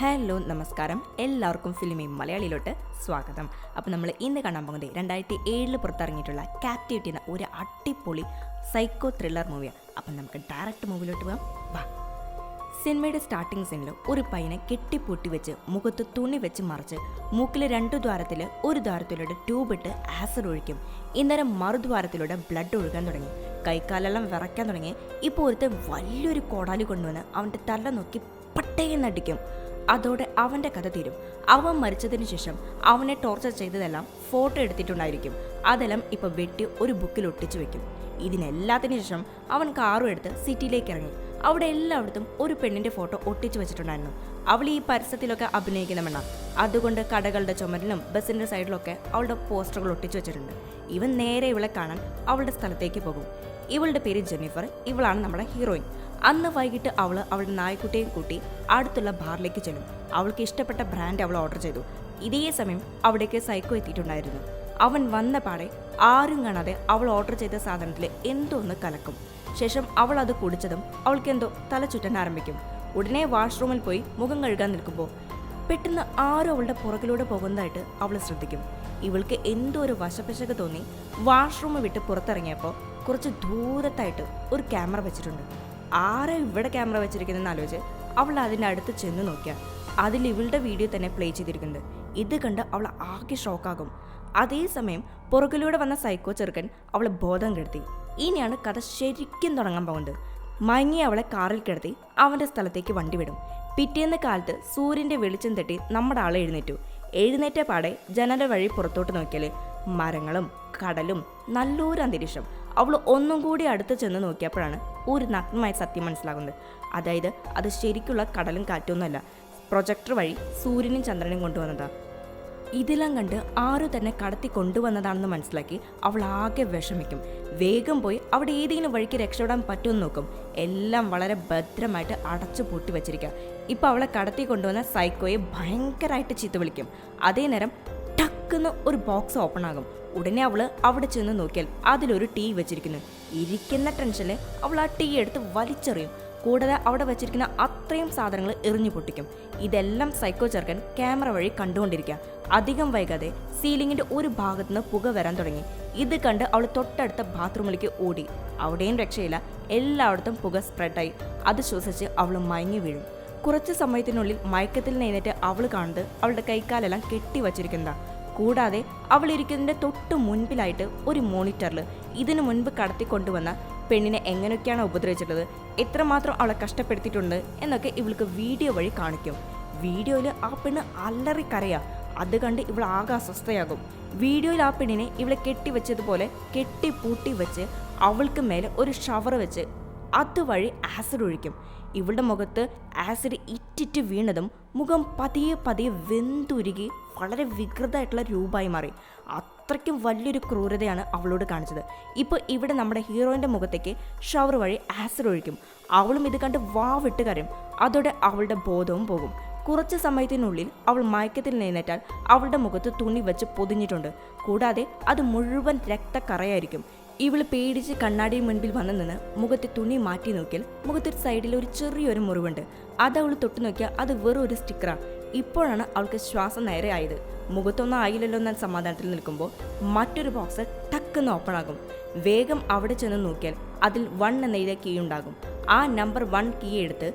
Hello നമസ്കാരം, എല്ലാവർക്കും ഫിലിമി മലയാളിയിലോട്ട് സ്വാഗതം. അപ്പോൾ നമ്മൾ ഇന്ന് കാണാൻ പോകുന്നത് 2007 പുറത്തിറങ്ങിയിട്ടുള്ള ക്യാപ്റ്റിവിറ്റി എന്ന ഒരു അടിപൊളി സൈക്കോ ത്രില്ലർ മൂവിയാണ്. അപ്പം നമുക്ക് ഡയറക്റ്റ് മൂവിയിലോട്ട് പോകാം. വാ. സിനിമയുടെ സ്റ്റാർട്ടിംഗ് സീനിൽ ഒരു പയ്യനെ കെട്ടിപ്പൊട്ടി വെച്ച് മുഖത്ത് തുണി വെച്ച് മറിച്ച് മൂക്കിൽ 2 ദ്വാരത്തിൽ ഒരു ദ്വാരത്തിലൂടെ ട്യൂബ് ഇട്ട് ആസിഡ് ഒഴിക്കും. ഇന്നേരം മറുദ്വാരത്തിലൂടെ ബ്ലഡ് ഒഴുകാൻ തുടങ്ങി. കൈക്കാലെല്ലാം വിറയ്ക്കാൻ തുടങ്ങി. ഇപ്പോൾ ഒരുത്തൻ വലിയൊരു കോടാലി കൊണ്ടുവന്ന് അവൻ്റെ തല നോക്കി പട്ടയെന്നടിക്കും. അതോടെ അവൻ്റെ കഥ തീരും. അവൻ മരിച്ചതിന് ശേഷം അവനെ ടോർച്ചർ ചെയ്തതെല്ലാം ഫോട്ടോ എടുത്തിട്ടുണ്ടായിരിക്കും. അതെല്ലാം ഇപ്പോൾ വെട്ടി ഒരു ബുക്കിൽ ഒട്ടിച്ചു വെക്കും. ഇതിനെല്ലാത്തിനു ശേഷം അവൻ കാറും എടുത്ത് സിറ്റിയിലേക്ക് ഇറങ്ങി. അവിടെ എല്ലായിടത്തും ഒരു പെണ്ണിൻ്റെ ഫോട്ടോ ഒട്ടിച്ചു വെച്ചിട്ടുണ്ടായിരുന്നു. അവൾ ഈ പരസ്യത്തിലൊക്കെ അഭിനയിക്കണമെന്ന, അതുകൊണ്ട് കടകളുടെ ചുമരിലും ബസ്സിൻ്റെ സൈഡിലൊക്കെ അവളുടെ പോസ്റ്ററുകൾ ഒട്ടിച്ചു വെച്ചിട്ടുണ്ട്. ഇവൻ നേരെ ഇവളെ കാണാൻ അവളുടെ സ്ഥലത്തേക്ക് പോകും. ഇവളുടെ പേര് ജെന്നിഫർ. ഇവളാണ് നമ്മുടെ ഹീറോയിൻ. അന്ന് വൈകിട്ട് അവൾ അവളുടെ നായ്ക്കുട്ടിയെയും കൂട്ടി അടുത്തുള്ള ബാറിലേക്ക് ചെല്ലും. അവൾക്ക് ഇഷ്ടപ്പെട്ട ബ്രാൻഡ് അവൾ ഓർഡർ ചെയ്തു. ഇതേ സമയം അവിടേക്ക് സൈക്കോ എത്തിയിട്ടുണ്ടായിരുന്നു. അവൻ വന്ന പാടെ ആരും കാണാതെ അവൾ ഓർഡർ ചെയ്ത സാധനത്തിൽ എന്തോ ഒന്ന് കലക്കും. ശേഷം അവൾ അത് കുടിച്ചതും അവൾക്ക് എന്തോ തല ചുറ്റാൻ ആരംഭിക്കും. ഉടനെ വാഷ്റൂമിൽ പോയി മുഖം കഴുകാൻ നിൽക്കുമ്പോൾ പെട്ടെന്ന് ആരും അവളുടെ പുറകിലൂടെ പോകുന്നതായിട്ട് അവൾ ശ്രദ്ധിക്കും. ഇവൾക്ക് എന്തോ ഒരു വശപ്പശക തോന്നി വാഷ്റൂം വിട്ട് പുറത്തിറങ്ങിയപ്പോൾ കുറച്ച് ദൂരത്തായിട്ട് ഒരു ക്യാമറ വെച്ചിട്ടുണ്ട്. ആരെ ഇവിടെ ക്യാമറ വെച്ചിരിക്കുന്നതെന്ന് ആലോചിച്ച് അവൾ അതിൻ്റെ അടുത്ത് ചെന്ന് നോക്കിയാൽ അതിൽ ഇവളുടെ വീഡിയോ തന്നെ പ്ലേ ചെയ്തിരിക്കുന്നത്. ഇത് കണ്ട് അവൾ ആകെ ഷോക്കാകും. അതേസമയം പുറകിലൂടെ വന്ന സൈക്കോ ചെറുക്കൻ അവളെ ബോധം കെടുത്തി. ഇനിയാണ് കഥ ശരിക്കും തുടങ്ങാൻ പോകുന്നത്. മയങ്ങി അവളെ കാറിൽ കിടത്തി അവൻ്റെ സ്ഥലത്തേക്ക് വണ്ടി വിടും. പിറ്റേന്ന് കാലത്ത് സൂര്യൻ്റെ വെളിച്ചം തട്ടി നമ്മുടെ ആളെ എഴുന്നേറ്റു. എഴുന്നേറ്റ പാടെ ജനല വഴി പുറത്തോട്ട് നോക്കിയാൽ മരങ്ങളും കടലും നല്ലൊരു അന്തരീക്ഷം. അവൾ ഒന്നും കൂടി അടുത്ത് ചെന്ന് നോക്കിയപ്പോഴാണ് ഒരു നഗ്നമായ സത്യം മനസ്സിലാകുന്നത്. അതായത് അത് ശരിക്കുള്ള കടലും കാറ്റൊന്നുമല്ല, പ്രൊജക്ടർ വഴി സൂര്യനും ചന്ദ്രനും കൊണ്ടുവന്നതാണ്. ഇതെല്ലാം കണ്ട് ആരും തന്നെ കടത്തി കൊണ്ടുവന്നതാണെന്ന് മനസ്സിലാക്കി അവൾ ആകെ വിഷമിക്കും. വേഗം പോയി അവിടെ ഏതെങ്കിലും വഴിക്ക് രക്ഷപ്പെടാൻ പറ്റുമെന്ന് നോക്കും. എല്ലാം വളരെ ഭദ്രമായിട്ട് അടച്ചു പൂട്ടി വെച്ചിരിക്കുക. ഇപ്പോൾ അവളെ കടത്തി കൊണ്ടുവന്ന സൈക്കോയെ ഭയങ്കരമായിട്ട് ചീത്ത വിളിക്കും. അതേ നേരം ടക്കെന്ന് ഒരു ബോക്സ് ഓപ്പൺ ആകും. ഉടനെ അവൾ അവിടെ ചെന്ന് നോക്കിയാൽ അതിലൊരു ടീ വെച്ചിരിക്കുന്നു. ഇരിക്കുന്ന ടെൻഷനിൽ അവൾ ആ ടീ എടുത്ത് വലിച്ചെറിയും. കൂടാതെ അവിടെ വെച്ചിരിക്കുന്ന അത്രയും സാധനങ്ങൾ എറിഞ്ഞു പൊട്ടിക്കും. ഇതെല്ലാം സൈക്കോ ചെറുക്കൻ ക്യാമറ വഴി കണ്ടുകൊണ്ടിരിക്കുക. അധികം വൈകാതെ സീലിങ്ങിൻ്റെ ഒരു ഭാഗത്തുനിന്ന് പുക വരാൻ തുടങ്ങി. ഇത് കണ്ട് അവൾ തൊട്ടടുത്ത ബാത്റൂമിലേക്ക് ഓടി. അവിടെയും രക്ഷയില്ല. എല്ലായിടത്തും പുക സ്പ്രെഡായി. അത് ശ്വസിച്ച് അവൾ മയങ്ങി വീഴും. കുറച്ച് സമയത്തിനുള്ളിൽ മയക്കത്തിൽ നിന്നിട്ട് അവൾ കാണുന്നത് അവളുടെ കൈക്കാലെല്ലാം കെട്ടിവച്ചിരിക്കുന്നതാണ്. കൂടാതെ അവൾ ഇരിക്കുന്നതിൻ്റെ തൊട്ട് മുൻപിലായിട്ട് ഒരു മോണിറ്ററിൽ ഇതിനു മുൻപ് കടത്തിക്കൊണ്ടുവന്ന പെണ്ണിനെ എങ്ങനെയൊക്കെയാണ് ഉപദ്രവിച്ചിട്ടുള്ളത്, എത്രമാത്രം അവളെ കഷ്ടപ്പെടുത്തിയിട്ടുണ്ട് എന്നൊക്കെ ഇവൾക്ക് വീഡിയോ വഴി കാണിക്കും. വീഡിയോയിൽ ആ പെണ്ണ് അലറിക്കരയാ. അത് കണ്ട് ഇവൾ ആകെ അസ്വസ്ഥയാകും. വീഡിയോയിൽ ആ പെണ്ണിനെ ഇവളെ കെട്ടിവെച്ചതുപോലെ കെട്ടിപ്പൂട്ടി വെച്ച് അവൾക്ക് മേലെ ഒരു ഷവർ വെച്ച് അതുവഴി ആസിഡ് ഒഴിക്കും. ഇവളുടെ മുഖത്ത് ആസിഡ് ഇറ്റിറ്റ് വീണതും മുഖം പതിയെ പതിയെ വെന്തുരുകി വളരെ വികൃതമായിട്ടുള്ള രൂപമായി മാറി. അത്രയ്ക്കും വലിയൊരു ക്രൂരതയാണ് അവളോട് കാണിച്ചത്. ഇപ്പോൾ ഇവിടെ നമ്മുടെ ഹീറോയിൻ്റെ മുഖത്തേക്ക് ഷവർ വഴി ആസിഡ് ഒഴിക്കും. അവളും ഇത് കണ്ട് വാവിട്ട് കരയും. അതോടെ അവളുടെ ബോധവും പോകും. കുറച്ച് സമയത്തിനുള്ളിൽ അവൾ മയക്കത്തിൽ നിന്നേറ്റാൽ അവളുടെ മുഖത്ത് തുണി വെച്ച് പൊതിഞ്ഞിട്ടുണ്ട്. കൂടാതെ അത് മുഴുവൻ രക്തക്കറയായിരിക്കും. ഇവൾ പേടിച്ച് കണ്ണാടിയിൽ മുൻപിൽ വന്നു നിന്ന് മുഖത്തെ തുണി മാറ്റി നോക്കിയാൽ മുഖത്തൊരു സൈഡിൽ ഒരു ചെറിയൊരു മുറിവുണ്ട്. അത് അവൾ തൊട്ട് നോക്കിയാൽ അത് വെറും ഒരു സ്റ്റിക്കറാണ്. ഇപ്പോഴാണ് അവൾക്ക് ശ്വാസം നേരെ ആയത്. മുഖത്തൊന്നും ആയില്ലല്ലോ എന്ന സമാധാനത്തിൽ നിൽക്കുമ്പോൾ മറ്റൊരു ബോക്സ് ടക്കെന്ന് ഓപ്പൺ ആകും. വേഗം അവിടെ ചെന്ന് നോക്കിയാൽ അതിൽ 1 എന്നെഴുതിയ കീ ഉണ്ടാകും. ആ നമ്പർ 1 കീ എടുത്ത്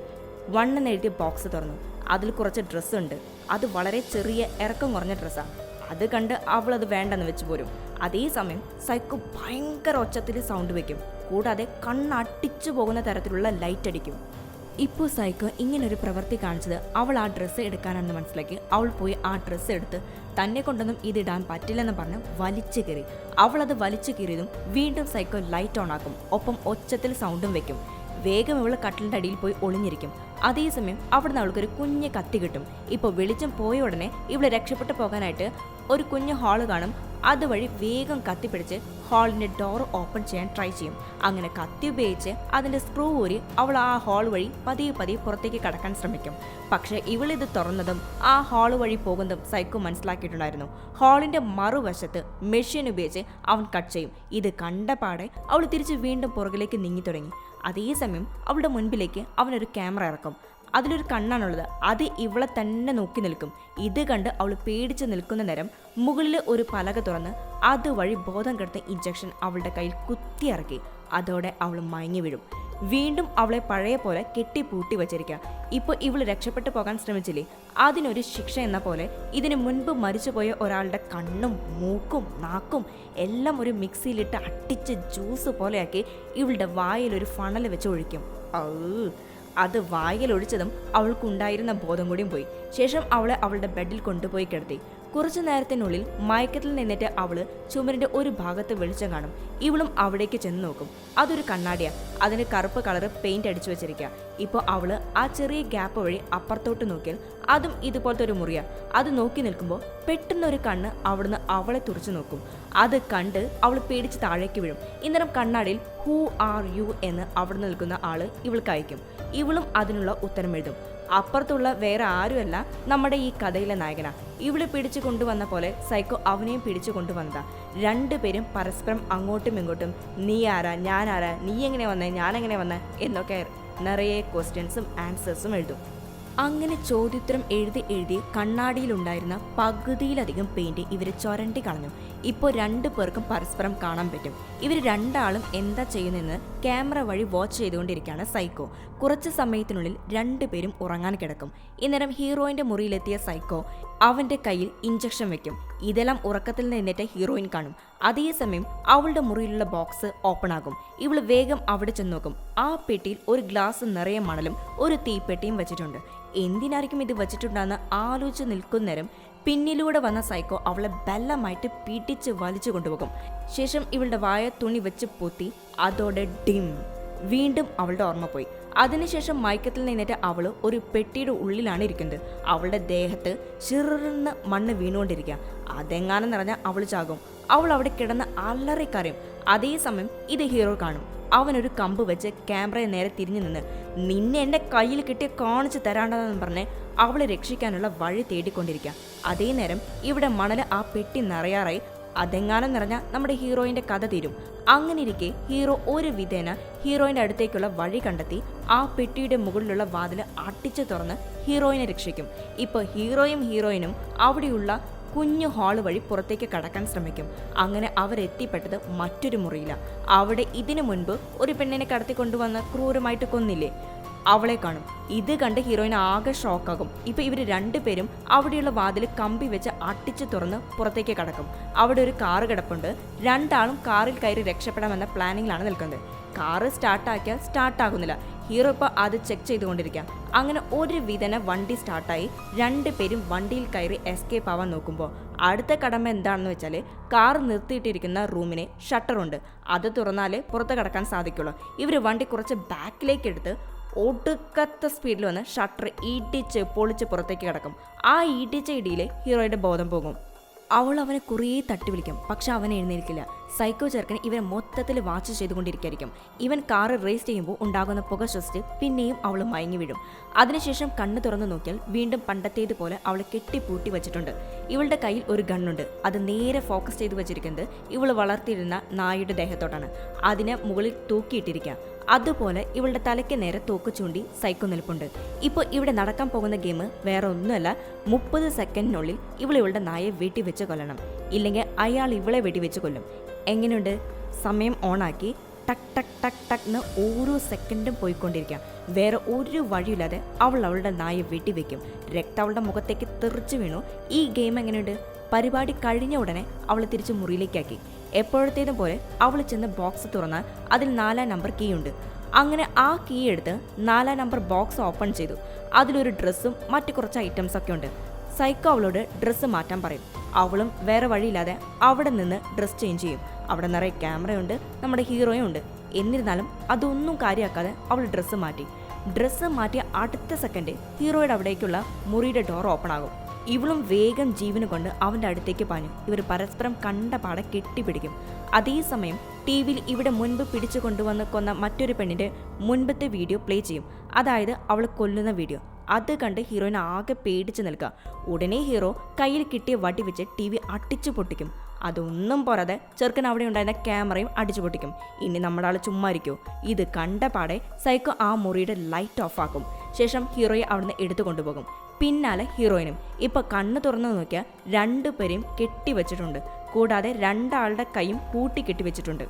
1 എന്നെഴുതിയ ബോക്സ് തുറന്നു. അതിൽ കുറച്ച് ഡ്രസ്സുണ്ട്. അത് വളരെ ചെറിയ ഇറക്കം കുറഞ്ഞ ഡ്രസ്സാണ്. അത് കണ്ട് അവൾ അത് വേണ്ടെന്ന് വെച്ച് പോരും. അതേസമയം സൈക്കോ ഭയങ്കര ഒച്ചത്തിൽ സൗണ്ട് വയ്ക്കും. കൂടാതെ കണ്ണടിച്ചു പോകുന്ന തരത്തിലുള്ള ലൈറ്റ് അടിക്കും. ഇപ്പോൾ സൈക്കോ ഇങ്ങനൊരു പ്രവൃത്തി കാണിച്ചത് അവൾ ആ ഡ്രസ്സ് എടുക്കാനാണെന്ന് മനസ്സിലാക്കി അവൾ പോയി ആ ഡ്രസ്സ് എടുത്ത് തന്നെ കൊണ്ടൊന്നും ഇതിടാൻ പറ്റില്ലെന്ന് പറഞ്ഞ് വലിച്ചു കീറി. അവളത് വലിച്ചു കീറിയതും വീണ്ടും സൈക്കോ ലൈറ്റ് ഓൺ ആക്കും. ഒപ്പം ഒച്ചത്തിൽ സൗണ്ടും വെക്കും. വേഗം ഇവൾ കട്ടിലിൻ്റെ അടിയിൽ പോയി ഒളിഞ്ഞിരിക്കും. അതേസമയം അവിടുന്ന് അവൾക്കൊരു കുഞ്ഞ് കത്തി കിട്ടും. ഇപ്പോൾ വെളിച്ചം പോയ ഉടനെ ഇവളെ രക്ഷപ്പെട്ടു പോകാനായിട്ട് ഒരു കുഞ്ഞ് ഹാള് കാണും. അതുവഴി വേഗം കത്തിപ്പിടിച്ച് ഹാളിൻ്റെ ഡോർ ഓപ്പൺ ചെയ്യാൻ ട്രൈ ചെയ്യും. അങ്ങനെ കത്തി ഉപയോഗിച്ച് അതിൻ്റെ സ്ക്രൂ ഊരി അവൾ ആ ഹാൾ വഴി പതിയെ പതിയെ പുറത്തേക്ക് കടക്കാൻ ശ്രമിക്കും. പക്ഷേ ഇവളിത് തുറന്നതും ആ ഹാൾ വഴി പോകുന്നതും സൈക്കോ മനസ്സിലാക്കിയിട്ടുണ്ടായിരുന്നു. ഹാളിൻ്റെ മറുവശത്ത് മെഷീൻ ഉപയോഗിച്ച് അവൻ കട്ട് ചെയ്യും. ഇത് കണ്ട പാടെ അവൾ തിരിച്ച് വീണ്ടും പുറകിലേക്ക് നീങ്ങി തുടങ്ങി. അതേസമയം അവളുടെ മുൻപിലേക്ക് അവനൊരു ക്യാമറ ഇറക്കും. അതിലൊരു കണ്ണാണുള്ളത്. അത് ഇവളെ തന്നെ നോക്കി നിൽക്കും. ഇത് കണ്ട് അവൾ പേടിച്ച് നിൽക്കുന്ന നേരം മുകളിൽ ഒരു പലക തുറന്ന് അതുവഴി ബോധം കെടുത്ത ഇഞ്ചക്ഷൻ അവളുടെ കയ്യിൽ കുത്തിയിറക്കി. അതോടെ അവൾ മയങ്ങി വീഴും. വീണ്ടും അവളെ പഴയ പോലെ കെട്ടിപ്പൂട്ടി വച്ചിരിക്കുക. ഇപ്പോൾ ഇവൾ രക്ഷപ്പെട്ടു പോകാൻ ശ്രമിച്ചില്ലേ, അതിനൊരു ശിക്ഷ എന്ന പോലെ ഇതിനു മുൻപ് മരിച്ചുപോയ ഒരാളുടെ കണ്ണും മൂക്കും നാക്കും എല്ലാം ഒരു മിക്സിയിലിട്ട് അട്ടിച്ച് ജ്യൂസ് പോലെയാക്കി ഇവളുടെ വായിലൊരു ഫണൽ വെച്ച് ഒഴിക്കും. അത് വായിലൊഴിച്ചതും അവൾക്കുണ്ടായിരുന്ന ബോധം കൂടിയും പോയി. ശേഷം അവളെ അവളുടെ ബെഡിൽ കൊണ്ടുപോയി കിടത്തി. കുറച്ചു നേരത്തിനുള്ളിൽ മയക്കത്തിൽ നിന്നിട്ട് അവള് ചുമരിന്റെ ഒരു ഭാഗത്ത് വെളിച്ചം കാണും. ഇവളും അവിടേക്ക് ചെന്ന് നോക്കും. അതൊരു കണ്ണാടിയാ. അതിന് കറുപ്പ് കളറ് പെയിന്റ് അടിച്ചു വെച്ചിരിക്കുക. ഇപ്പോൾ അവള് ആ ചെറിയ ഗ്യാപ്പ് വഴി അപ്പുറത്തോട്ട് നോക്കിയാൽ അതും ഇതുപോലത്തെ ഒരു മുറിയാ. അത് നോക്കി നിൽക്കുമ്പോൾ പെട്ടെന്നൊരു കണ്ണ് അവിടുന്ന് അവളെ തുറച്ചു നോക്കും. അത് കണ്ട് അവൾ പേടിച്ച് താഴേക്ക് വീഴും. ഇന്നേരം കണ്ണാടിയിൽ ഹൂ ആർ യു എന്ന് അവിടെ നിൽക്കുന്ന ആള് ഇവൾക്ക് അയക്കും. ഇവളും അതിനുള്ള ഉത്തരം എഴുതും. അപ്പുറത്തുള്ള വേറെ ആരുമല്ല നമ്മുടെ ഈ കഥയിലെ നായകനാ. ഇവള് പിടിച്ചു കൊണ്ടുവന്ന പോലെ സൈക്കോ അവനെയും പിടിച്ചു കൊണ്ടുവന്നതാ. രണ്ടുപേരും പരസ്പരം അങ്ങോട്ടും ഇങ്ങോട്ടും നീ ആരാ, ഞാൻ ആരാ, നീ എങ്ങനെ വന്നേ, ഞാൻ എങ്ങനെ വന്നേ എന്നൊക്കെ നിറയെ ക്വസ്റ്റ്യൻസും ആൻസേഴ്സും എഴുതും. അങ്ങനെ ചോദ്യോത്തരം എഴുതി കണ്ണാടിയിലുണ്ടായിരുന്ന പകുതിയിലധികം പെയിന്റ് ഇവർ ചുരണ്ടി കളഞ്ഞു. ഇപ്പോൾ രണ്ടു പേർക്കും പരസ്പരം കാണാൻ പറ്റും. ഇവർ രണ്ടാളും എന്താ ചെയ്യുന്നതെന്ന് ക്യാമറ വഴി വാച്ച് ചെയ്തുകൊണ്ടിരിക്കുകയാണ് സൈക്കോ. കുറച്ച് സമയത്തിനുള്ളിൽ രണ്ടുപേരും ഉറങ്ങാൻ കിടക്കും. ഇന്നേരം ഹീറോയിന്റെ മുറിയിലെത്തിയ സൈക്കോ അവന്റെ കയ്യിൽ ഇഞ്ചക്ഷൻ വെക്കും. ഇതെല്ലാം ഉറക്കത്തിൽ നിന്നിട്ട് ഹീറോയിൻ കാണും. അതേസമയം അവളുടെ മുറിയിലുള്ള ബോക്സ് ഓപ്പൺ ആകും. ഇവള് വേഗം അവിടെ ചെന്ന് നോക്കും. ആ പെട്ടിയിൽ ഒരു ഗ്ലാസ് നിറയെ മണലും ഒരു തീപ്പെട്ടിയും വെച്ചിട്ടുണ്ട്. എന്തിനായിരിക്കും ഇത് വെച്ചിട്ടുണ്ടെന്ന് ആലോചിച്ച് നിൽക്കുന്നേരം പിന്നിലൂടെ വന്ന സൈക്കോ അവളെ ബലമായിട്ട് പിടിച്ച് വലിച്ചു കൊണ്ടുപോകും. ശേഷം ഇവളുടെ വായ തുണി വെച്ച് പൊത്തി. അതോടെ ഡിം. വീണ്ടും അവളുടെ ഓർമ്മ പോയി. അതിനുശേഷം മയക്കത്തിൽ നിന്നിട്ട് അവള് ഒരു പെട്ടിയുടെ ഉള്ളിലാണ് ഇരിക്കുന്നത്. അവളുടെ ദേഹത്ത് ചെറുന്ന് മണ്ണ് വീണുകൊണ്ടിരിക്കുക. അതെങ്ങാനും നിറഞ്ഞാൽ അവൾ ചാകും. അവൾ അവിടെ കിടന്ന് അലറിക്കരയും. അതേസമയം ഇത് ഹീറോ കാണും. അവനൊരു കമ്പ് വെച്ച് ക്യാമറയെ നേരെ തിരിഞ്ഞു നിന്ന് നിന്നെ എൻ്റെ കയ്യിൽ കിട്ടിയ കാണിച്ചു തരാണ്ടെന്ന് പറഞ്ഞ് അവളെ രക്ഷിക്കാനുള്ള വഴി തേടിക്കൊണ്ടിരിക്കുക. അതേ നേരം ഇവിടെ മണല് ആ പെട്ടി നിറയാറായി. അതെങ്ങാനും നിറഞ്ഞാൽ നമ്മുടെ ഹീറോയിന്റെ കഥ തീരും. അങ്ങനെ ഇരിക്കെ ഹീറോ ഒരു വിധേന ഹീറോയിന്റെ അടുത്തേക്കുള്ള വഴി കണ്ടെത്തി ആ പെട്ടിയുടെ മുകളിലുള്ള വാതിൽ അട്ടിച്ചു തുറന്ന് ഹീറോയിനെ രക്ഷിക്കും. ഇപ്പോൾ ഹീറോയിനും അവിടെയുള്ള കുഞ്ഞു ഹാള് വഴി പുറത്തേക്ക് കടക്കാൻ ശ്രമിക്കും. അങ്ങനെ അവരെത്തിപ്പെട്ടത് മറ്റൊരു മുറിയിലാണ്. അവിടെ ഇതിനു മുൻപ് ഒരു പെണ്ണിനെ കടത്തിക്കൊണ്ടുവന്ന് ക്രൂരമായിട്ട് കൊന്നില്ലേ, അവളെ കാണും. ഇത് കണ്ട് ഹീറോയിൻ ആകെ ഷോക്കാകും. ഇപ്പൊ ഇവർ രണ്ടുപേരും അവിടെയുള്ള വാതിൽ കമ്പി വെച്ച് അട്ടിച്ചു തുറന്ന് പുറത്തേക്ക് കടക്കും. അവിടെ ഒരു കാറ് കിടപ്പുണ്ട്. രണ്ടാളും കാറിൽ കയറി രക്ഷപ്പെടാമെന്ന പ്ലാനിങ്ങിലാണ് നിൽക്കുന്നത്. കാറ് സ്റ്റാർട്ടാക്കിയാൽ സ്റ്റാർട്ടാകുന്നില്ല. ഹീറോ ഇപ്പോൾ അത് ചെക്ക് ചെയ്തുകൊണ്ടിരിക്കാം. അങ്ങനെ ഒരു വിധന വണ്ടി സ്റ്റാർട്ടായി. രണ്ടുപേരും വണ്ടിയിൽ കയറി എസ്കേപ്പ് ആവാൻ നോക്കുമ്പോൾ അടുത്ത കടമ എന്താണെന്ന് വെച്ചാൽ കാർ നിർത്തിയിട്ടിരിക്കുന്ന റൂമിന് ഷട്ടറുണ്ട്. അത് തുറന്നാലേ പുറത്ത് കടക്കാൻ സാധിക്കുള്ളൂ. ഇവർ വണ്ടി കുറച്ച് ബാക്കിലേക്ക് എടുത്ത് ഒടുക്കത്തെ സ്പീഡിൽ വന്ന് ഷട്ടർ ഇടിച്ച് പൊളിച്ച് പുറത്തേക്ക് കിടക്കും. ആ ഇടിച്ച ഇടിയിൽ ഹീറോയുടെ ബോധം പോകും. അവൾ അവനെ കുറേ തട്ടി വിളിക്കും. പക്ഷെ അവൻ എഴുന്നേൽക്കില്ല. സൈക്കോ ചെറുക്കൻ ഇവനെ മൊത്തത്തിൽ വാച്ച് ചെയ്തുകൊണ്ടിരിക്കുകയായിരിക്കും. ഇവൻ കാറ് റേസ് ചെയ്യുമ്പോൾ ഉണ്ടാകുന്ന പുക ശ്വസിച്ച് പിന്നെയും അവൾ മയങ്ങി വീഴും. അതിനുശേഷം കണ്ണ് തുറന്നു നോക്കിയാൽ വീണ്ടും പണ്ടത്തേതുപോലെ അവളെ കെട്ടിപ്പൂട്ടി വെച്ചിട്ടുണ്ട്. ഇവളുടെ കയ്യിൽ ഒരു ഗണ്ണുണ്ട്. അത് നേരെ ഫോക്കസ് ചെയ്ത് വെച്ചിരിക്കുന്നത് ഇവൾ വളർത്തിയിരുന്ന നായയുടെ ദേഹത്തോട്ടാണ്. അതിനെ മുകളിൽ തൂക്കിയിട്ടിരിക്കുക. അതുപോലെ ഇവളുടെ തലയ്ക്ക് നേരെ തോക്ക് ചൂണ്ടി സൈക്കോ നിൽപ്പുണ്ട്. ഇപ്പോൾ ഇവിടെ നടക്കാൻ പോകുന്ന ഗെയിം വേറെ ഒന്നുമല്ല. 30 സെക്കൻഡിനുള്ളിൽ ഇവളുടെ നായയെ വെടിവെച്ച് കൊല്ലണം. ഇല്ലെങ്കിൽ അയാൾ ഇവളെ വെടിവെച്ച് കൊല്ലും. എങ്ങനെയുണ്ട്? സമയം ഓണാക്കി ടക്ക് ടക്ക് ടക്ക് ടക്ക് എന്ന് ഓരോ സെക്കൻഡും പോയിക്കൊണ്ടിരിക്കാം. വേറെ ഒരു വഴിയില്ലാതെ അവളുടെ നായയെ വെടിവെക്കും. രക്തം അവളുടെ മുഖത്തേക്ക് തെറിച്ചു വീണു. ഈ ഗെയിം എങ്ങനെയുണ്ട്? പരിപാടി കഴിഞ്ഞ ഉടനെ അവൾ തിരിച്ച് മുറിയിലേക്കാക്കി. എപ്പോഴത്തേതും പോലെ അവൾ ചെന്ന് ബോക്സ് തുറന്നാൽ അതിൽ 4 നമ്പർ കീ ഉണ്ട്. അങ്ങനെ ആ കീ എടുത്ത് 4 നമ്പർ ബോക്സ് ഓപ്പൺ ചെയ്തു. അതിലൊരു ഡ്രസ്സും മറ്റു കുറച്ച് ഐറ്റംസൊക്കെ ഉണ്ട്. സൈക്കോ അവളോട് ഡ്രസ്സ് മാറ്റാൻ പറയും. അവളും വേറെ വഴിയില്ലാതെ അവിടെ നിന്ന് ഡ്രസ്സ് ചേഞ്ച് ചെയ്യും. അവിടെ നിറയെ ക്യാമറയുണ്ട്, നമ്മുടെ ഹീറോയും ഉണ്ട്. എന്നിരുന്നാലും അതൊന്നും കാര്യമാക്കാതെ അവൾ ഡ്രസ്സ് മാറ്റിയ അടുത്ത സെക്കൻഡ് ഹീറോയുടെ അവിടേക്കുള്ള മുറിയുടെ ഡോർ ഓപ്പൺ ആകും. ഇവളും വേഗം ജീവന് കൊണ്ട് അവൻ്റെ അടുത്തേക്ക് പാഞ്ഞു. ഇവർ പരസ്പരം കണ്ട പാടെ കെട്ടിപ്പിടിക്കും. അതേസമയം ടി വിയിൽ ഇവിടെ മുൻപ് പിടിച്ചു കൊണ്ടുവന്ന് കൊന്ന മറ്റൊരു പെണ്ണിൻ്റെ മുൻപത്തെ വീഡിയോ പ്ലേ ചെയ്യും. അതായത് അവൾ കൊല്ലുന്ന വീഡിയോ. അത് കണ്ട് ഹീറോയിൻ ആകെ പേടിച്ച് നിൽക്കുക. ഉടനെ ഹീറോ കയ്യിൽ കിട്ടിയ വടി വെച്ച് ടി വി അട്ടിച്ചു പൊട്ടിക്കും. അതൊന്നും പോരാതെ ചെറുക്കൻ അവിടെ ഉണ്ടായിരുന്ന ക്യാമറയും അടിച്ചു പൊട്ടിക്കും. ഇനി നമ്മുടെ ആൾ ചുമ്മാ ഇരിക്കുമോ? ഇത് കണ്ട പാടെ സൈക്കോ ആ മുറിയുടെ ലൈറ്റ് ഓഫ് ആക്കും. ശേഷം ഹീറോയെ അവിടുന്ന് എടുത്തു കൊണ്ടുപോകും. പിന്നാലെ ഹീറോയിനും. ഇപ്പൊ കണ്ണ് തുറന്നു നോക്കിയാൽ രണ്ടുപേരെയും കെട്ടിവെച്ചിട്ടുണ്ട്. കൂടാതെ രണ്ടാളുടെ കൈയും കൂട്ടി കെട്ടിവെച്ചിട്ടുണ്ട്.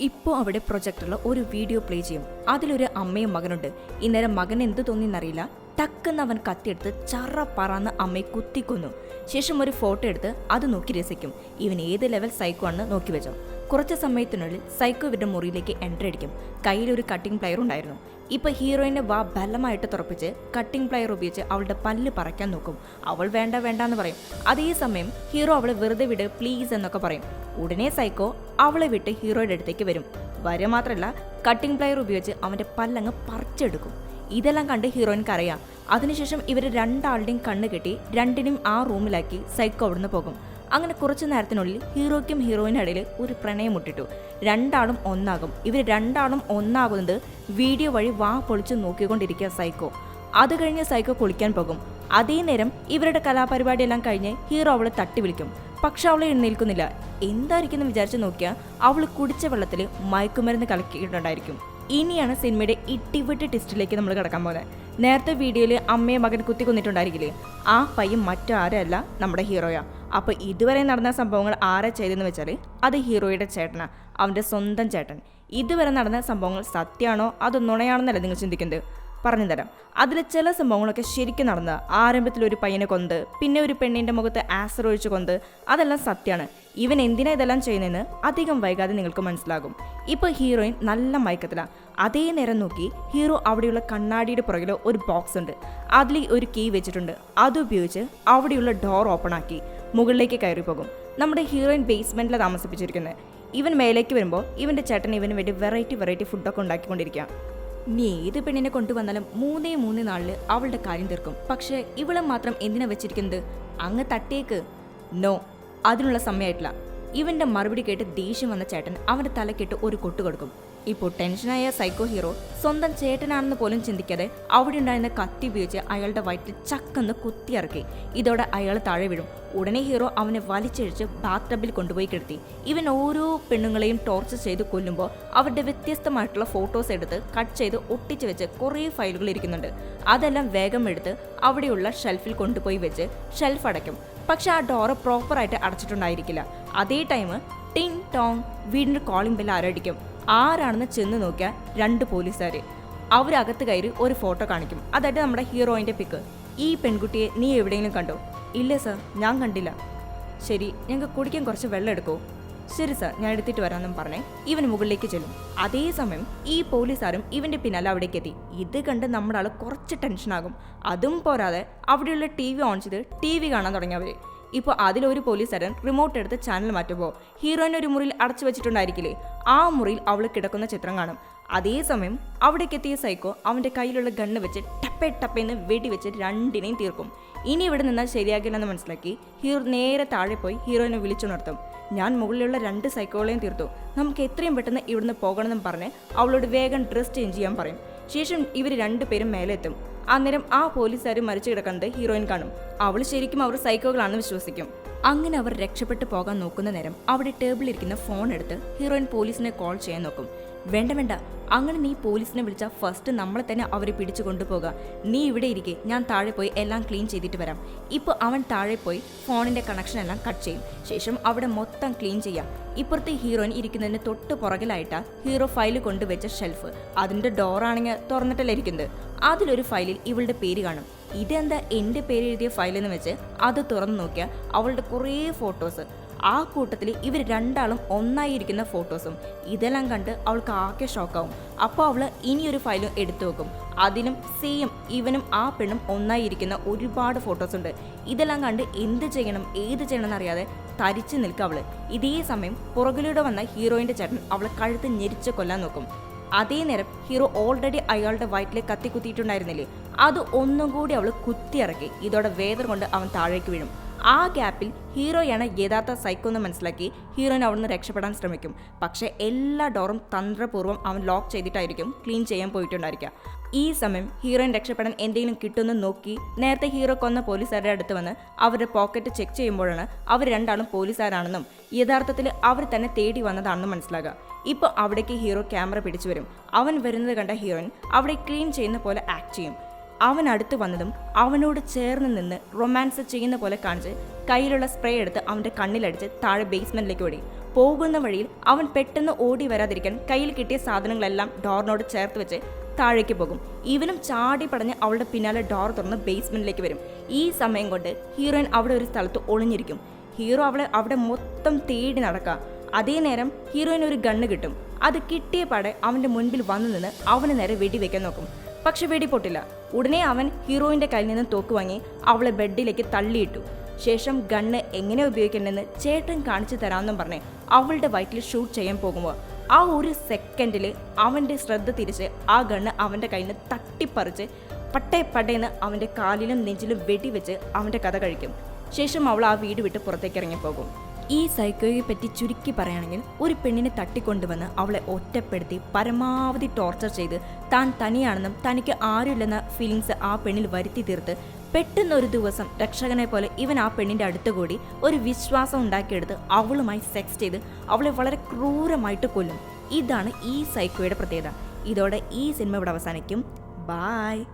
ഇപ്പോൾ അവിടെ പ്രൊജക്ടറിൽ ഒരു വീഡിയോ പ്ലേ ചെയ്യും. അതിലൊരു അമ്മയും മകനുണ്ട്. ഇന്നേരം മകൻ എന്ത് തോന്നിയെന്നറിയില്ല, ടക്കെന്ന് അവൻ കത്തിയെടുത്ത് ചറ പറന്ന് അമ്മയെ കുത്തിക്കൊന്നു. ശേഷം ഒരു ഫോട്ടോ എടുത്ത് അത് നോക്കി രസിക്കും. ഇവൻ ഏത് ലെവൽ സൈക്കോ ആണെന്ന് നോക്കി വെച്ചോ. കുറച്ച് സമയത്തിനുള്ളിൽ സൈക്കോ ഇവരുടെ മുറിയിലേക്ക് എൻട്രി അടിക്കും. കയ്യിലൊരു കട്ടിംഗ് പ്ലെയർ ഉണ്ടായിരുന്നു. ഇപ്പൊ ഹീറോയിന്റെ വാ ബലമായിട്ട് തുറപ്പിച്ച് കട്ടിംഗ് പ്ലെയർ ഉപയോഗിച്ച് അവളുടെ പല്ല് പറിക്കാൻ നോക്കും. അവൾ വേണ്ട വേണ്ടാന്ന് പറയും. അതേസമയം ഹീറോ അവളെ വെറുതെ വിട് പ്ലീസ് എന്നൊക്കെ പറയും. ഉടനെ സൈക്കോ അവളെ വിട്ട് ഹീറോയുടെ അടുത്തേക്ക് വരും. മാത്രമല്ല കട്ടിംഗ് പ്ലെയർ ഉപയോഗിച്ച് അവന്റെ പല്ലങ്ങ് പറിച്ചെടുക്കും. ഇതെല്ലാം കണ്ട് ഹീറോയിൻക്ക് അറിയാം. അതിനുശേഷം ഇവർ രണ്ടാളുടെയും കണ്ണ് കെട്ടി രണ്ടിനെയും ആ റൂമിലാക്കി സൈക്കോ അവിടുന്ന് പോകും. അങ്ങനെ കുറച്ചു നേരത്തിനുള്ളിൽ ഹീറോയ്ക്കും ഹീറോയിനും ഇടയിൽ ഒരു പ്രണയം മുട്ടിട്ടു. രണ്ടാളും ഒന്നാകും. ഇവർ രണ്ടാളും ഒന്നാകുന്നത് വീഡിയോ വഴി വാ പൊളിച്ച് നോക്കിക്കൊണ്ടിരിക്കുക സൈക്കോ. അത് കഴിഞ്ഞ് സൈക്കോ കുളിക്കാൻ പോകും. അതേ നേരം ഇവരുടെ കലാപരിപാടിയെല്ലാം കഴിഞ്ഞ് ഹീറോ അവളെ തട്ടി വിളിക്കും. പക്ഷെ അവളെ എഴുന്നേൽക്കുന്നില്ല. എന്തായിരിക്കും എന്ന് വിചാരിച്ച് നോക്കിയാൽ അവൾ കുടിച്ച വെള്ളത്തിൽ മയക്കുമരുന്ന് കലക്കിയിട്ടുണ്ടായിരിക്കും. ഇനിയാണ് സിനിമയുടെ ഇട്ടിവിട്ട് ടെസ്റ്റിലേക്ക് നമ്മൾ കിടക്കാൻ പോകുന്നത്. നേരത്തെ വീഡിയോയിൽ അമ്മയെ മകൻ കുത്തിക്കൊന്നിട്ടുണ്ടായിരിക്കില്ലേ, ആ പയ്യൻ മറ്റാരല്ല നമ്മുടെ ഹീറോയാ. അപ്പോൾ ഇതുവരെ നടന്ന സംഭവങ്ങൾ ആരാ ചെയ്തെന്ന് വെച്ചാൽ അത് ഹീറോയുടെ ചേട്ടനാ, അവൻ്റെ സ്വന്തം ചേട്ടൻ. ഇതുവരെ നടന്ന സംഭവങ്ങൾ സത്യമാണോ അതോ നുണയാണെന്നല്ല നിങ്ങൾ ചിന്തിക്കുന്നത്. പറഞ്ഞു തരാം. അതിൽ ചില സംഭവങ്ങളൊക്കെ ശരിക്കും നടന്ന. ആരംഭത്തിൽ ഒരു പയ്യനെ കൊന്ത്, പിന്നെ ഒരു പെണ്ണിൻ്റെ മുഖത്ത് ആസിഡ് ഒഴിച്ച് കൊന്ത്, അതെല്ലാം സത്യമാണ്. ഇവൻ എന്തിനാ ഇതെല്ലാം ചെയ്യുന്നതെന്ന് അധികം വൈകാതെ നിങ്ങൾക്ക് മനസ്സിലാകും. ഇപ്പോൾ ഹീറോയിൻ നല്ല മയക്കത്തിലാണ്. അതേ നേരം നോക്കി ഹീറോ അവിടെയുള്ള കണ്ണാടിയുടെ പുറകിൽ ഒരു ബോക്സ് ഉണ്ട്. അതിൽ ഒരു കീ വെച്ചിട്ടുണ്ട്. അതുപയോഗിച്ച് അവിടെയുള്ള ഡോർ ഓപ്പൺ ആക്കി മുകളിലേക്ക് കയറി പോകും. നമ്മുടെ ഹീറോയിൻ ബേസ്മെൻറ്റിലാണ് താമസിപ്പിച്ചിരിക്കുന്നത്. ഇവൻ മേലേക്ക് വരുമ്പോൾ ഇവൻ്റെ ചേട്ടൻ ഇവന് വേണ്ടി വെറൈറ്റി ഫുഡൊക്കെ ഉണ്ടാക്കിക്കൊണ്ടിരിക്കുക. നീ ഏത് പെണ്ണിനെ കൊണ്ടുവന്നാലും മൂന്നേ നാളിൽ അവളുടെ കാര്യം തീർക്കും. പക്ഷേ ഇവളെ മാത്രം എന്തിനാ വെച്ചിരിക്കുന്നത്? അങ്ങ് തട്ടിയേക്ക്. നോ, അതിനുള്ള സമയമായിട്ടില്ല. ഇവന്റെ മറുപടി കേട്ട് ദേഷ്യം വന്ന ചേട്ടൻ അവന്റെ തലക്കെട്ട് ഒരു കൊട്ടു കൊടുക്കും. ഇപ്പോൾ ടെൻഷനായ സൈക്കോ ഹീറോ സ്വന്തം ചേട്ടനാണെന്ന് പോലും ചിന്തിക്കാതെ അവിടെ ഉണ്ടായിരുന്ന കത്തി ഉപയോഗിച്ച് അയാളുടെ വയറ്റിൽ ചക്കെന്ന് കുത്തിയിറക്കി. ഇതോടെ അയാൾ താഴെ വീഴും. ഉടനെ ഹീറോ അവനെ വലിച്ചഴിച്ച് ബാത്ത് ടബിൽ കൊണ്ടുപോയി കിടത്തി. ഇവൻ ഓരോ പെണ്ണുങ്ങളെയും ടോർച്ചർ ചെയ്ത് കൊല്ലുമ്പോൾ അവരുടെ വ്യത്യസ്തമായിട്ടുള്ള ഫോട്ടോസ് എടുത്ത് കട്ട് ചെയ്ത് ഒട്ടിച്ച് വെച്ച് കുറേ ഫയലുകൾ ഇരിക്കുന്നുണ്ട്. അതെല്ലാം വേഗം എടുത്ത് അവിടെയുള്ള ഷെൽഫിൽ കൊണ്ടുപോയി വെച്ച് ഷെൽഫ് അടയ്ക്കും. പക്ഷെ ആ ഡോറ് പ്രോപ്പറായിട്ട് അടച്ചിട്ടുണ്ടായിരിക്കില്ല. അതേ ടൈം ടിങ് ടോങ് വീടിൻ്റെ കോളിംഗ് ബെൽ ആരടിക്കും. ആരാണെന്ന് ചെന്ന് നോക്കിയാൽ 2 പോലീസുകാർ. അവരകത്ത് കയറി ഒരു ഫോട്ടോ കാണിക്കും. അതായത് നമ്മുടെ ഹീറോയിൻ്റെ പിക്ക്. ഈ പെൺകുട്ടിയെ നീ എവിടെയെങ്കിലും കണ്ടോ? ഇല്ല സർ, ഞാൻ കണ്ടില്ല. ശരി, ഞങ്ങൾക്ക് കുടിക്കാൻ കുറച്ച് വെള്ളം എടുക്കുമോ? ശരി സർ, ഞാൻ എടുത്തിട്ട് വരാമെന്നും പറഞ്ഞേ ഇവൻ മുകളിലേക്ക് ചെല്ലും. അതേസമയം ഈ പോലീസുകാരും ഇവൻ്റെ പിന്നാലെ അവിടേക്ക് എത്തി. ഇത് കണ്ട് നമ്മുടെ ആൾ കുറച്ച് ടെൻഷനാകും. അതും പോരാതെ അവിടെയുള്ള TV ഓൺ ചെയ്ത് TV കാണാൻ തുടങ്ങിയവർ. ഇപ്പോൾ അതിലൊരു പോലീസുകാരൻ റിമോട്ട് എടുത്ത് ചാനൽ മാറ്റുമ്പോൾ ഹീറോയിനെ ഒരു മുറിയിൽ അടച്ചു വെച്ചിട്ടുണ്ടായിരിക്കില്ലേ, ആ മുറിയിൽ അവൾ കിടക്കുന്ന ചിത്രം കാണും. അതേസമയം അവിടേക്ക് എത്തിയ സൈക്കോ അവൻ്റെ കയ്യിലുള്ള ഗണ്ണ് വെച്ച് ടപ്പേന്ന് വെടിവെച്ച് രണ്ടിനെയും തീർക്കും. ഇനി ഇവിടെ നിന്നാൽ ശരിയാകില്ലെന്ന് മനസ്സിലാക്കി ഹീറോ നേരെ താഴെ പോയി ഹീറോയിനെ വിളിച്ചുണർത്തും. ഞാൻ മുകളിലുള്ള 2 സൈക്കോകളെയും തീർത്തു, നമുക്ക് എത്രയും പെട്ടെന്ന് ഇവിടുന്ന് പോകണമെന്നും പറഞ്ഞ് അവളോട് വേഗം ഡ്രസ് ചേഞ്ച് ചെയ്യാൻ പറയും. ശേഷം ഇവർ 2 പേരും മേലെ എത്തും. അന്നേരം ആ പോലീസുകാർ മരിച്ചു കിടക്കുന്നത് ഹീറോയിൻ കാണും. അവൾ ശരിക്കും അവർ സൈക്കോകളാണെന്ന് വിശ്വസിക്കും. അങ്ങനെ അവർ രക്ഷപ്പെട്ടു പോകാൻ നോക്കുന്ന നേരം അവിടെ ടേബിളിലിരിക്കുന്ന ഫോൺ എടുത്ത് ഹീറോയിൻ പോലീസിനെ കോൾ ചെയ്യാൻ നോക്കും. വേണ്ട, അങ്ങനെ നീ പോലീസിനെ വിളിച്ചാൽ ഫസ്റ്റ് നമ്മളെ തന്നെ അവരെ പിടിച്ചു കൊണ്ടുപോകുക. നീ ഇവിടെ ഇരിക്കെ, ഞാൻ താഴെ പോയി എല്ലാം ക്ലീൻ ചെയ്തിട്ട് വരാം. ഇപ്പോൾ അവൻ താഴെ പോയി ഫോണിൻ്റെ കണക്ഷൻ എല്ലാം കട്ട് ചെയ്യും. ശേഷം അവിടെ മൊത്തം ക്ലീൻ ചെയ്യാം. ഇപ്പുറത്തെ ഹീറോയിൻ ഇരിക്കുന്നതിന് തൊട്ട് പുറകിലായിട്ടാണ് ഹീറോ ഫയൽ കൊണ്ടുവച്ച ഷെൽഫ്. അതിൻ്റെ ഡോറാണെങ്കിൽ തുറന്നിട്ടല്ല ഇരിക്കുന്നത്. അതിലൊരു ഫയലിൽ ഇവളുടെ പേര് കാണും. ഇതെന്താ എൻ്റെ പേര് എഴുതിയ ഫയലെന്ന് വെച്ച് അത് തുറന്നു നോക്കിയാൽ അവളുടെ കുറേ ഫോട്ടോസ്. ആ കൂട്ടത്തിൽ ഇവർ രണ്ടാളും ഒന്നായിരിക്കുന്ന ഫോട്ടോസും. ഇതെല്ലാം കണ്ട് അവൾക്ക് ആകെ ഷോക്കാവും. അപ്പോൾ അവൾ ഇനിയൊരു ഫയലും എടുത്തു വെക്കും. അതിലും സെയിം ഇവനും ആ പെണ്ണും ഒന്നായിരിക്കുന്ന ഒരുപാട് ഫോട്ടോസ് ഉണ്ട്. ഇതെല്ലാം കണ്ട് എന്ത് ചെയ്യണം ഏത് ചെയ്യണം എന്നറിയാതെ തരിച്ചു നിൽക്കുക അവള്. ഇതേ സമയം പുറകിലൂടെ വന്ന ഹീറോയിൻ്റെ ചേട്ടൻ അവളെ കഴുത്ത് ഞെരിച്ച് കൊല്ലാൻ നോക്കും. അതേ നേരം ഹീറോ ഓൾറെഡി അയാളുടെ വയറ്റിൽ കത്തി കുത്തിയിട്ടുണ്ടായിരുന്നില്ലേ, അത് ഒന്നും കൂടി അവൾ കുത്തിയിറക്കി. ഇതോടെ വേദന കൊണ്ട് അവൻ താഴേക്ക് വീഴും. ആ ഗ്യാപ്പിൽ ഹീറോയാണ് യഥാർത്ഥ സൈക്കോ എന്ന് മനസ്സിലാക്കി ഹീറോയിൻ അവിടുന്ന് രക്ഷപ്പെടാൻ ശ്രമിക്കും. പക്ഷേ എല്ലാ ഡോറും തന്ത്രപൂർവ്വം അവൻ ലോക്ക് ചെയ്തിട്ടായിരിക്കും ക്ലീൻ ചെയ്യാൻ പോയിട്ടുണ്ടായിരിക്കുക. ഈ സമയം ഹീറോയിൻ രക്ഷപ്പെടാൻ എന്തെങ്കിലും കിട്ടുമെന്ന് നോക്കി നേരത്തെ ഹീറോ കൊന്ന പോലീസുകാരുടെ അടുത്ത് വന്ന് അവരുടെ പോക്കറ്റ് ചെക്ക് ചെയ്യുമ്പോഴാണ് അവർ രണ്ടാളും പോലീസുകാരാണെന്നും യഥാർത്ഥത്തിൽ അവർ തന്നെ തേടി വന്നതാണെന്നും മനസ്സിലാകുക. ഇപ്പോൾ അവിടേക്ക് ഹീറോ ക്യാമറ പിടിച്ചു വരും. അവൻ വരുന്നത് കണ്ട ഹീറോയിൻ അവിടെ ക്ലീൻ ചെയ്യുന്ന പോലെ ആക്ട് ചെയ്യും. അവൻ അടുത്ത് വന്നതും അവനോട് ചേർന്ന് നിന്ന് റൊമാൻസ് ചെയ്യുന്ന പോലെ കാണിച്ച് കയ്യിലുള്ള സ്പ്രേ എടുത്ത് അവൻ്റെ കണ്ണിലടിച്ച് താഴെ ബേസ്മെൻറ്റിലേക്ക് ഓടി. പോകുന്ന വഴിയിൽ അവൻ പെട്ടെന്ന് ഓടി വരാതിരിക്കാൻ കയ്യിൽ കിട്ടിയ സാധനങ്ങളെല്ലാം ഡോറിനോട് ചേർത്ത് വെച്ച് താഴേക്ക് പോകും. ഇവനും ചാടി പടഞ്ഞ് അവളുടെ പിന്നാലെ ഡോർ തുറന്ന് ബേസ്മെൻറ്റിലേക്ക് വരും. ഈ സമയം കൊണ്ട് ഹീറോയിൻ അവിടെ ഒരു സ്ഥലത്ത് ഒളിഞ്ഞിരിക്കും. ഹീറോ അവളെ അവിടെ മൊത്തം തേടി നടക്കുക. അതേ നേരം ഹീറോയിന് ഒരു ഗണ്ണ് കിട്ടും. അത് കിട്ടിയ പാടെ അവൻ്റെ മുൻപിൽ വന്നു നിന്ന് അവന് നേരെ വെടിവെക്കാൻ നോക്കും. പക്ഷെ വെടിപൊട്ടില്ല. ഉടനെ അവൻ ഹീറോയിൻ്റെ കയ്യിൽ നിന്ന് തോക്ക് വാങ്ങി അവളെ ബെഡിലേക്ക് തള്ളിയിട്ടു. ശേഷം ഗണ്ണ് എങ്ങനെ ഉപയോഗിക്കണമെന്ന് ചേട്ടൻ കാണിച്ചു തരാമെന്നും പറഞ്ഞ് അവളുടെ വയറ്റിൽ ഷൂട്ട് ചെയ്യാൻ പോകുമ്പോൾ ആ ഒരു സെക്കൻഡിൽ അവൻ്റെ ശ്രദ്ധ തിരിച്ച് ആ ഗണ്ണ് അവൻ്റെ കയ്യിൽ നിന്ന് തട്ടിപ്പറിച്ച് പട്ടേന്ന് അവൻ്റെ കാലിലും നെഞ്ചിലും വെടിവെച്ച് അവൻ്റെ കഥ കഴിക്കും. ശേഷം അവൾ ആ വീട് വിട്ട് പുറത്തേക്ക് ഇറങ്ങിപ്പോകും. ഈ സൈക്കോയെ പറ്റി ചുരുക്കി പറയുകയാണെങ്കിൽ ഒരു പെണ്ണിനെ തട്ടിക്കൊണ്ടുവന്ന് അവളെ ഒറ്റപ്പെടുത്തി പരമാവധി ടോർച്ചർ ചെയ്ത് താൻ തനിയാണെന്നും തനിക്ക് ആരുമില്ലെന്ന ഫീലിങ്സ് ആ പെണ്ണിൽ വരുത്തി തീർത്ത് പെട്ടെന്ന് ഒരു ദിവസം രക്ഷകനെ പോലെ ഇവൻ ആ പെണ്ണിൻ്റെ അടുത്ത് കൂടി ഒരു വിശ്വാസം ഉണ്ടാക്കിയെടുത്ത് അവളുമായി സെക്സ് ചെയ്ത് അവളെ വളരെ ക്രൂരമായിട്ട് കൊല്ലും. ഇതാണ് ഈ സൈക്കോയുടെ പ്രത്യേകത. ഇതോടെ ഈ സിനിമ ഇവിടെ അവസാനിക്കും. ബായ്.